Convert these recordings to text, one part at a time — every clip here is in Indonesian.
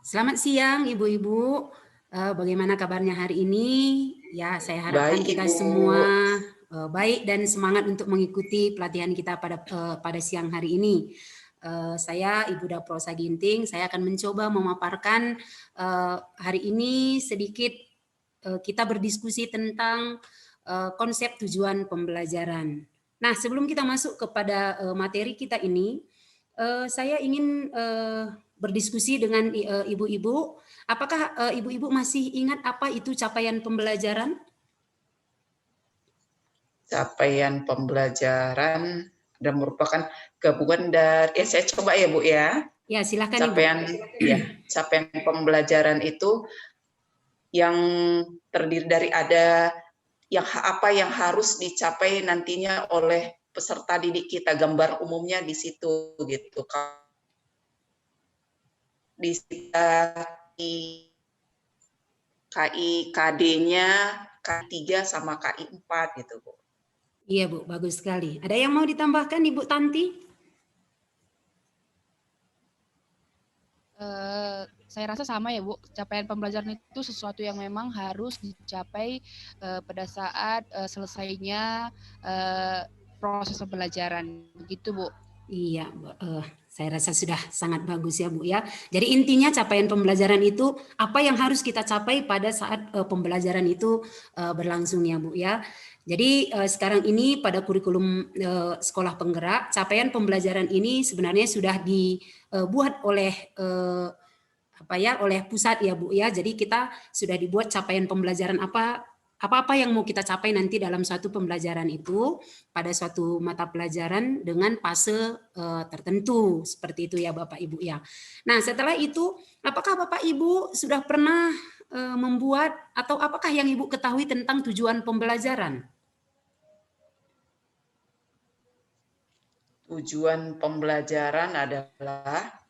Selamat siang Ibu-Ibu, bagaimana kabarnya hari ini? Ya, saya harapkan Baik, kita Ibu. semua baik dan semangat untuk mengikuti pelatihan kita pada siang hari ini. Saya Ibu Daprosa Ginting, saya akan mencoba memaparkan hari ini sedikit kita berdiskusi tentang konsep tujuan pembelajaran. Nah, sebelum kita masuk kepada materi kita ini, saya ingin berdiskusi dengan ibu-ibu. Apakah ibu-ibu masih ingat apa itu capaian pembelajaran? Capaian pembelajaran dan merupakan gabungan dari saya coba ya, Bu ya. Ya, silakan Ibu. Capaian pembelajaran itu yang terdiri dari ada apa yang harus dicapai nantinya oleh peserta didik kita, gambar umumnya di situ gitu. Di KD-nya K3 sama KI 4 gitu, Bu. Iya Bu, bagus sekali. Ada yang mau ditambahkan Ibu Tanti? Saya rasa sama ya Bu, capaian pembelajaran itu sesuatu yang memang harus dicapai pada saat selesainya proses pembelajaran, begitu Bu. Iya, saya rasa sudah sangat bagus ya Bu ya. Jadi intinya capaian pembelajaran itu apa yang harus kita capai pada saat pembelajaran itu berlangsung ya Bu ya. Jadi sekarang ini pada kurikulum sekolah penggerak, capaian pembelajaran ini sebenarnya sudah dibuat oleh oleh pusat ya Bu ya. Jadi kita sudah dibuat capaian pembelajaran apa yang mau kita capai nanti dalam suatu pembelajaran itu pada suatu mata pelajaran dengan fase tertentu seperti itu ya Bapak Ibu ya. Nah, setelah itu apakah Bapak Ibu sudah pernah membuat atau apakah yang Ibu ketahui tentang tujuan pembelajaran? Tujuan pembelajaran adalah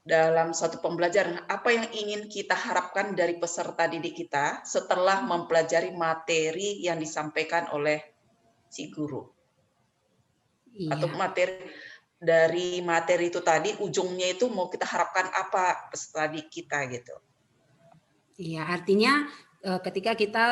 dalam suatu pembelajaran, apa yang ingin kita harapkan dari peserta didik kita setelah mempelajari materi yang disampaikan oleh si guru. Atau Iya. dari materi itu tadi, ujungnya itu mau kita harapkan apa peserta didik kita gitu. Iya, artinya ketika kita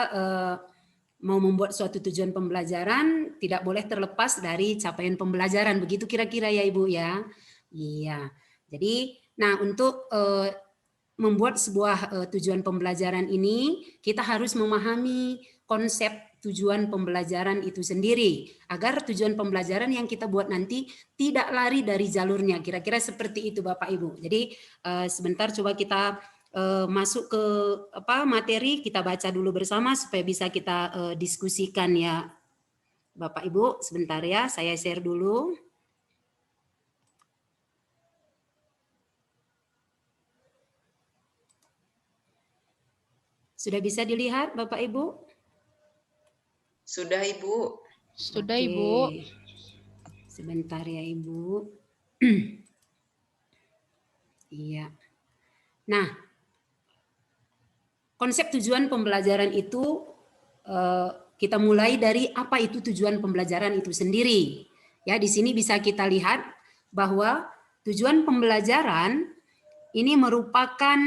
mau membuat suatu tujuan pembelajaran tidak boleh terlepas dari capaian pembelajaran, begitu kira-kira ya Ibu ya. Iya. Jadi, nah untuk membuat sebuah tujuan pembelajaran ini kita harus memahami konsep tujuan pembelajaran itu sendiri agar tujuan pembelajaran yang kita buat nanti tidak lari dari jalurnya. Kira-kira seperti itu Bapak Ibu. Jadi sebentar coba kita masuk ke materi, kita baca dulu bersama supaya bisa kita diskusikan ya Bapak Ibu. Sebentar ya, saya share dulu. Sudah bisa dilihat Bapak Ibu? Sudah Ibu. Sudah Ibu. Sebentar ya Ibu. Iya. Nah, konsep tujuan pembelajaran itu kita mulai dari apa itu tujuan pembelajaran itu sendiri. Ya, di sini bisa kita lihat bahwa tujuan pembelajaran ini merupakan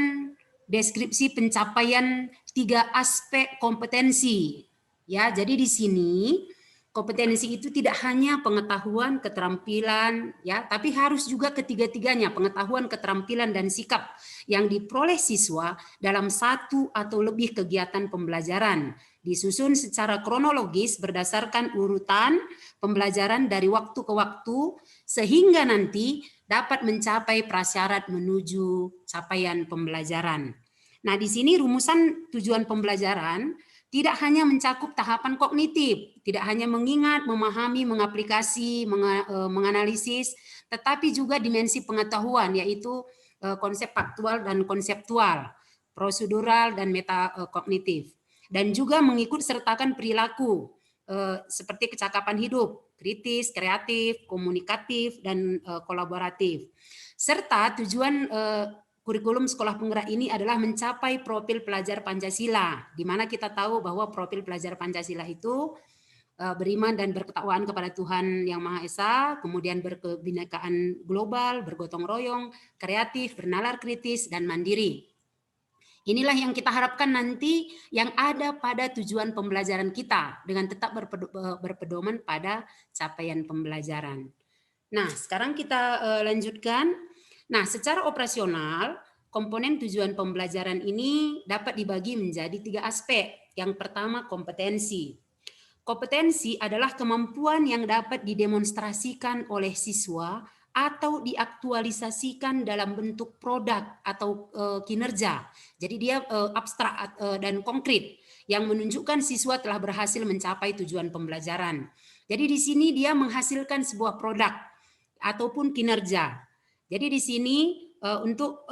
deskripsi pencapaian 3 aspek kompetensi. Ya, jadi di sini kompetensi itu tidak hanya pengetahuan, keterampilan, ya, tapi harus juga ketiga-tiganya, pengetahuan, keterampilan, dan sikap yang diperoleh siswa dalam satu atau lebih kegiatan pembelajaran. Disusun secara kronologis berdasarkan urutan pembelajaran dari waktu ke waktu, sehingga nanti dapat mencapai prasyarat menuju capaian pembelajaran. Nah, di sini rumusan tujuan pembelajaran tidak hanya mencakup tahapan kognitif, tidak hanya mengingat, memahami, mengaplikasi, menganalisis, tetapi juga dimensi pengetahuan, yaitu konsep faktual dan konseptual, prosedural dan metakognitif, dan juga mengikut sertakan perilaku seperti kecakapan hidup, kritis, kreatif, komunikatif, dan kolaboratif. Serta tujuan kurikulum sekolah penggerak ini adalah mencapai profil pelajar Pancasila, di mana kita tahu bahwa profil pelajar Pancasila itu beriman dan berketakwaan kepada Tuhan Yang Maha Esa, kemudian berkebinekaan global, bergotong royong, kreatif, bernalar kritis, dan mandiri. Inilah yang kita harapkan nanti yang ada pada tujuan pembelajaran kita dengan tetap berpedoman pada capaian pembelajaran. Nah, sekarang kita lanjutkan. Nah, secara operasional, komponen tujuan pembelajaran ini dapat dibagi menjadi 3 aspek. Yang pertama, kompetensi. Kompetensi adalah kemampuan yang dapat didemonstrasikan oleh siswa atau diaktualisasikan dalam bentuk produk atau kinerja. Jadi dia abstrak dan konkret yang menunjukkan siswa telah berhasil mencapai tujuan pembelajaran. Jadi di sini dia menghasilkan sebuah produk ataupun kinerja. Jadi di sini untuk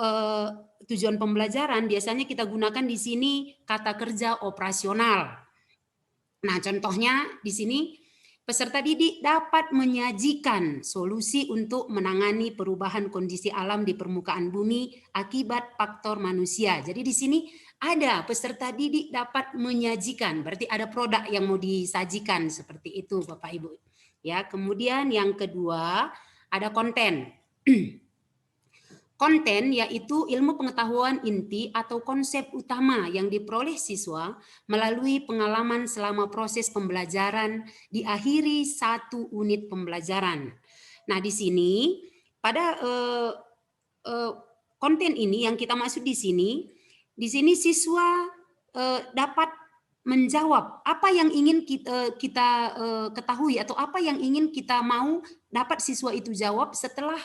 tujuan pembelajaran biasanya kita gunakan di sini kata kerja operasional. Nah, contohnya di sini peserta didik dapat menyajikan solusi untuk menangani perubahan kondisi alam di permukaan bumi akibat faktor manusia. Jadi di sini ada peserta didik dapat menyajikan, berarti ada produk yang mau disajikan seperti itu Bapak Ibu. Ya, kemudian yang kedua ada konten. Konten yaitu ilmu pengetahuan inti atau konsep utama yang diperoleh siswa melalui pengalaman selama proses pembelajaran diakhiri 1 unit pembelajaran. Nah, di sini pada konten ini yang kita maksud di sini siswa dapat menjawab apa yang ingin kita ketahui atau apa yang ingin kita mau dapat siswa itu jawab setelah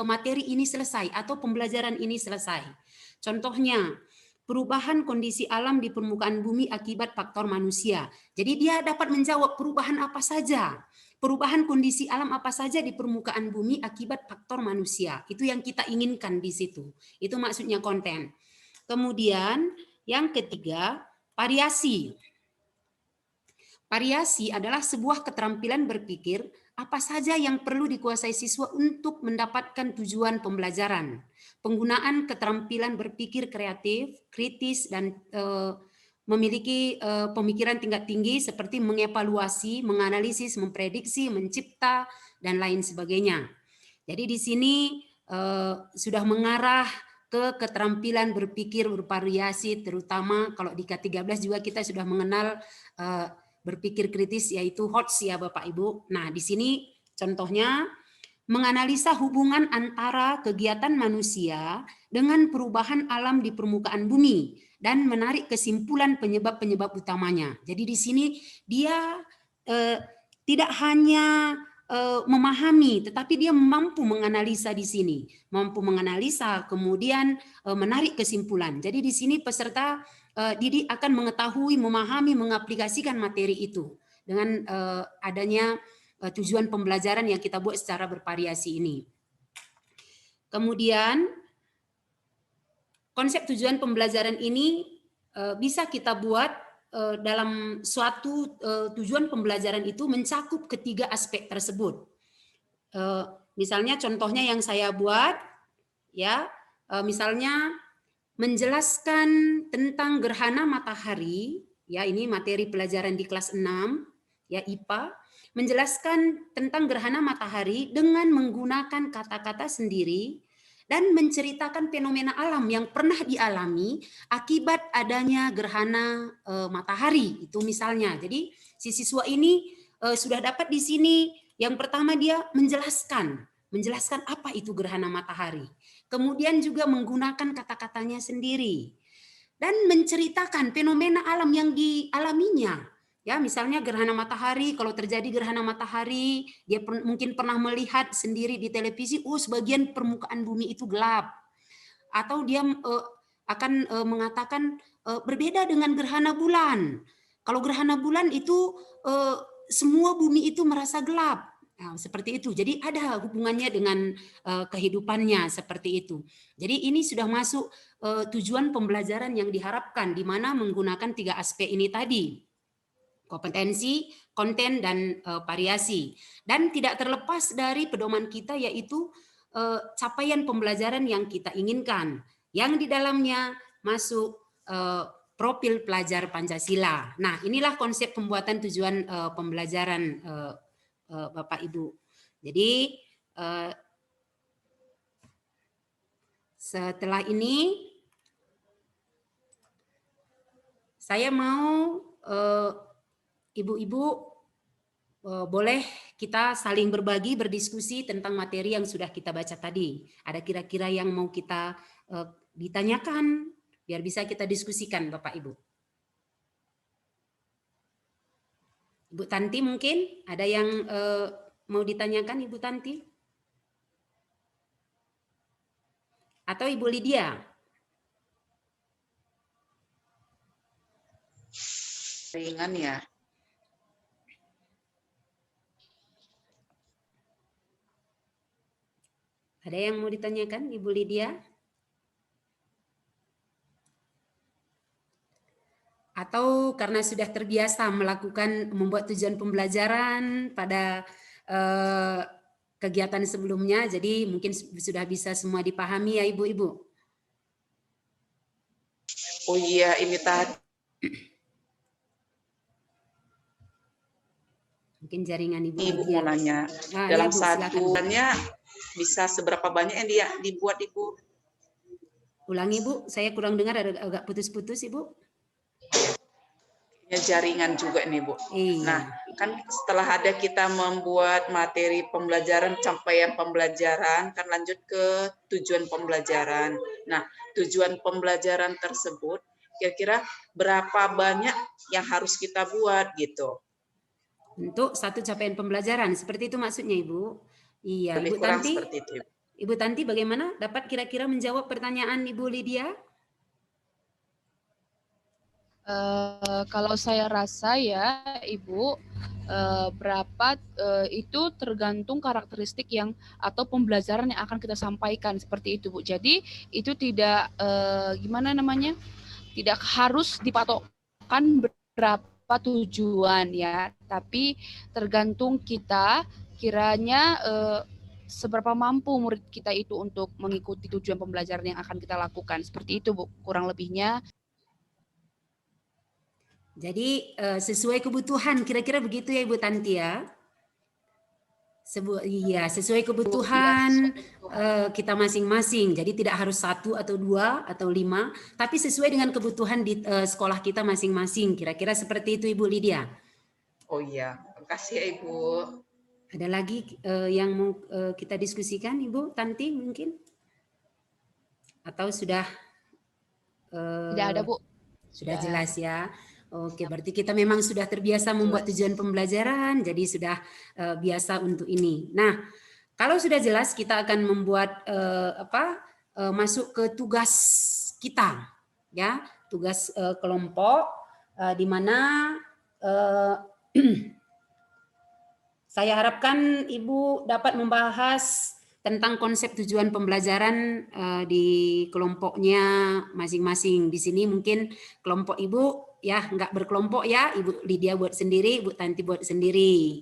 materi ini selesai atau pembelajaran ini selesai. Contohnya, perubahan kondisi alam di permukaan bumi akibat faktor manusia. Jadi dia dapat menjawab perubahan apa saja, perubahan kondisi alam apa saja di permukaan bumi akibat faktor manusia. Itu yang kita inginkan di situ. Itu maksudnya konten. Kemudian yang ketiga, variasi. Variasi adalah sebuah keterampilan berpikir apa saja yang perlu dikuasai siswa untuk mendapatkan tujuan pembelajaran. Penggunaan keterampilan berpikir kreatif, kritis, dan memiliki pemikiran tingkat tinggi seperti mengevaluasi, menganalisis, memprediksi, mencipta, dan lain sebagainya. Jadi di sini sudah mengarah ke keterampilan berpikir bervariasi, terutama kalau di K13 juga kita sudah mengenal berpikir kritis, yaitu HOTS ya Bapak Ibu. Nah, di sini contohnya menganalisa hubungan antara kegiatan manusia dengan perubahan alam di permukaan bumi dan menarik kesimpulan penyebab-penyebab utamanya. Jadi di sini dia tidak hanya memahami, tetapi dia mampu menganalisa di sini, mampu menganalisa, kemudian menarik kesimpulan. Jadi di sini peserta didik akan mengetahui, memahami, mengaplikasikan materi itu dengan adanya tujuan pembelajaran yang kita buat secara bervariasi ini. Kemudian konsep tujuan pembelajaran ini bisa kita buat dalam suatu tujuan pembelajaran itu mencakup ketiga aspek tersebut. Misalnya contohnya yang saya buat, ya, misalnya menjelaskan tentang gerhana matahari, ya ini materi pelajaran di kelas 6, ya IPA, menjelaskan tentang gerhana matahari dengan menggunakan kata-kata sendiri dan menceritakan fenomena alam yang pernah dialami akibat adanya gerhana matahari itu misalnya. Jadi si siswa ini sudah dapat di sini yang pertama dia menjelaskan apa itu gerhana matahari. Kemudian juga menggunakan kata-katanya sendiri dan menceritakan fenomena alam yang dialaminya. Ya, misalnya gerhana matahari, kalau terjadi gerhana matahari, dia mungkin pernah melihat sendiri di televisi, sebagian permukaan bumi itu gelap. Atau dia akan mengatakan berbeda dengan gerhana bulan. Kalau gerhana bulan itu semua bumi itu merasa gelap. Nah, seperti itu. Jadi ada hubungannya dengan kehidupannya seperti itu. Jadi ini sudah masuk tujuan pembelajaran yang diharapkan, di mana menggunakan 3 aspek ini tadi. Kompetensi, konten, dan variasi. Dan tidak terlepas dari pedoman kita yaitu capaian pembelajaran yang kita inginkan. Yang di dalamnya masuk profil pelajar Pancasila. Nah, inilah konsep pembuatan tujuan pembelajaran Bapak Ibu. Jadi setelah ini saya mau Ibu-ibu boleh kita saling berbagi, berdiskusi tentang materi yang sudah kita baca tadi. Ada kira-kira yang mau kita ditanyakan, biar bisa kita diskusikan Bapak Ibu. Ibu Tanti mungkin ada yang mau ditanyakan Ibu Tanti? Atau Ibu Lydia? Ringan ya. Ada yang mau ditanyakan Ibu Lydia? Atau karena sudah terbiasa membuat tujuan pembelajaran pada kegiatan sebelumnya, jadi mungkin sudah bisa semua dipahami ya Ibu-ibu? Oh iya, ini tadi. Mungkin jaringan Ibu Ibu Lydia. mau nanya, Ya, dalam Bu, satuannya bisa seberapa banyak yang dia dibuat Ibu? Ulangi Bu, saya kurang dengar, agak putus-putus Ibu. Ya, jaringan juga nih Bu. Iya. Nah, kan setelah ada kita membuat materi pembelajaran, capaian pembelajaran, kan lanjut ke tujuan pembelajaran. Nah, tujuan pembelajaran tersebut kira-kira berapa banyak yang harus kita buat gitu? Untuk satu capaian pembelajaran, seperti itu maksudnya Ibu? Iya, Lebih Ibu kurang Tanti. seperti itu. Ibu Tanti bagaimana? Dapat kira-kira menjawab pertanyaan Ibu Lydia? Kalau saya rasa ya Ibu, berapa itu tergantung karakteristik yang atau pembelajaran yang akan kita sampaikan seperti itu Bu. Jadi itu tidak gimana namanya, tidak harus dipatokkan berapa tujuan ya, tapi tergantung kita kiranya seberapa mampu murid kita itu untuk mengikuti tujuan pembelajaran yang akan kita lakukan. Seperti itu Bu, kurang lebihnya. Jadi sesuai kebutuhan, kira-kira begitu ya Ibu Tanti ya? Iya, sesuai kebutuhan kita masing-masing. Jadi tidak harus 1 atau 2 atau 5, tapi sesuai dengan kebutuhan di sekolah kita masing-masing. Kira-kira seperti itu Ibu Lydia. Oh iya, makasih ya Ibu. Ada lagi yang mau kita diskusikan Ibu Tanti mungkin? Atau sudah? Tidak ada Bu. Sudah jelas ya. Oke, berarti kita memang sudah terbiasa membuat tujuan pembelajaran, jadi sudah biasa untuk ini. Nah, kalau sudah jelas, kita akan membuat masuk ke tugas kita, ya, tugas kelompok, di mana saya harapkan Ibu dapat membahas tentang konsep tujuan pembelajaran di kelompoknya masing-masing. Di sini mungkin kelompok Ibu ya nggak berkelompok ya, Ibu Lydia buat sendiri, Ibu Tanti buat sendiri.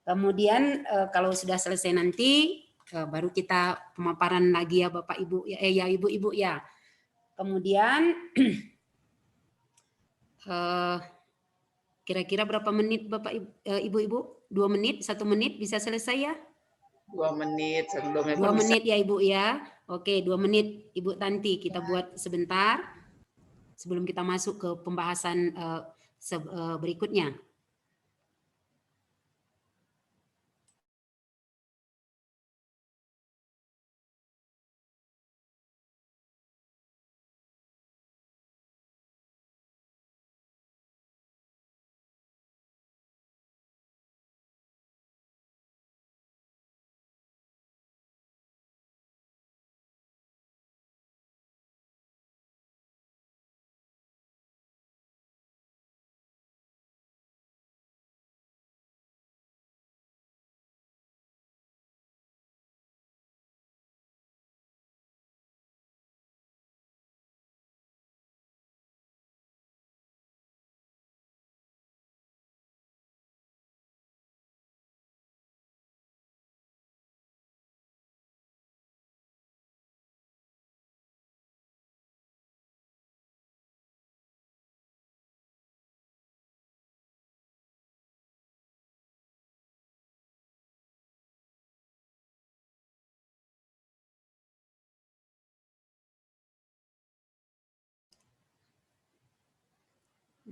Kemudian kalau sudah selesai nanti baru kita pemaparan lagi ya Bapak Ibu ya Ibu-ibu ya. Kemudian kira-kira berapa menit Bapak Ibu-ibu? 2 menit, 1 menit bisa selesai ya? 2 menit, 2 menit. 2 menit ya Ibu ya. Oke, 2 menit Ibu Tanti kita buat sebentar sebelum kita masuk ke pembahasan berikutnya.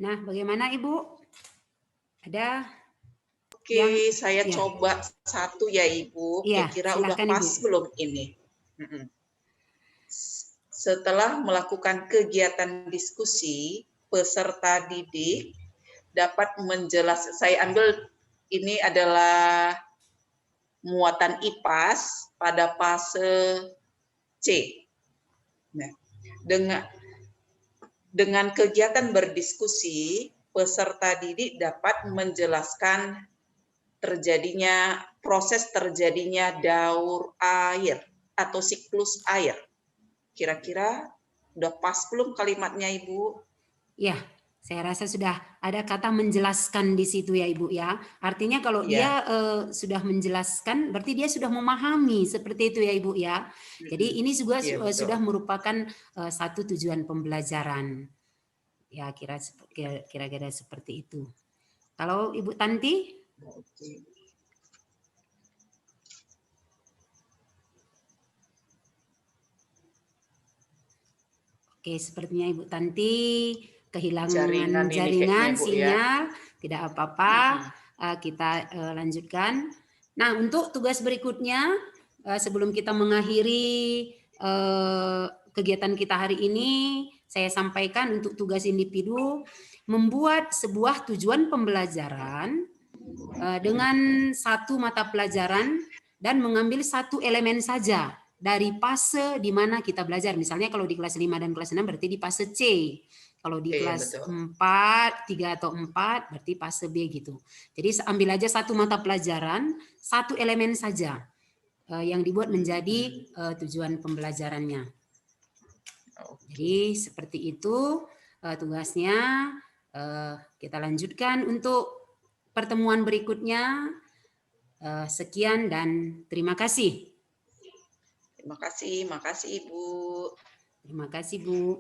Nah, bagaimana Ibu? Ada Oke, yang saya ya, coba satu ya Ibu. iya, Kira-kira udah silakan pas Ibu. belum ini? Mm-mm. Setelah melakukan kegiatan diskusi, peserta didik dapat menjelaskan. Saya ambil ini adalah muatan IPAS pada fase C. Nah, dengan kegiatan berdiskusi, peserta didik dapat menjelaskan proses terjadinya daur air atau siklus air. Kira-kira udah pas belum kalimatnya, Ibu? Ya, saya rasa sudah ada kata menjelaskan di situ ya Ibu ya. Artinya kalau dia sudah menjelaskan, berarti dia sudah memahami seperti itu ya Ibu ya. Jadi ini juga Iya, sudah betul. merupakan satu tujuan pembelajaran. Ya kira-kira seperti itu. Kalau Ibu Tanti? Oke. Oke, sepertinya Ibu Tanti kehilangan Jaringan ini kayaknya, jaringan, Bu, ya. sinyal, tidak apa-apa. Kita lanjutkan. Nah, untuk tugas berikutnya, sebelum kita mengakhiri kegiatan kita hari ini, saya sampaikan untuk tugas individu membuat sebuah tujuan pembelajaran dengan satu mata pelajaran dan mengambil satu elemen saja dari fase di mana kita belajar. Misalnya kalau di kelas 5 dan kelas 6 berarti di fase C. Kalau di kelas 4, 3 atau 4 berarti fase B gitu. Jadi ambil aja satu mata pelajaran, satu elemen saja yang dibuat menjadi tujuan pembelajarannya. Jadi seperti itu tugasnya. Kita lanjutkan untuk pertemuan berikutnya. Sekian dan terima kasih. Terima kasih Ibu. Terima kasih Bu.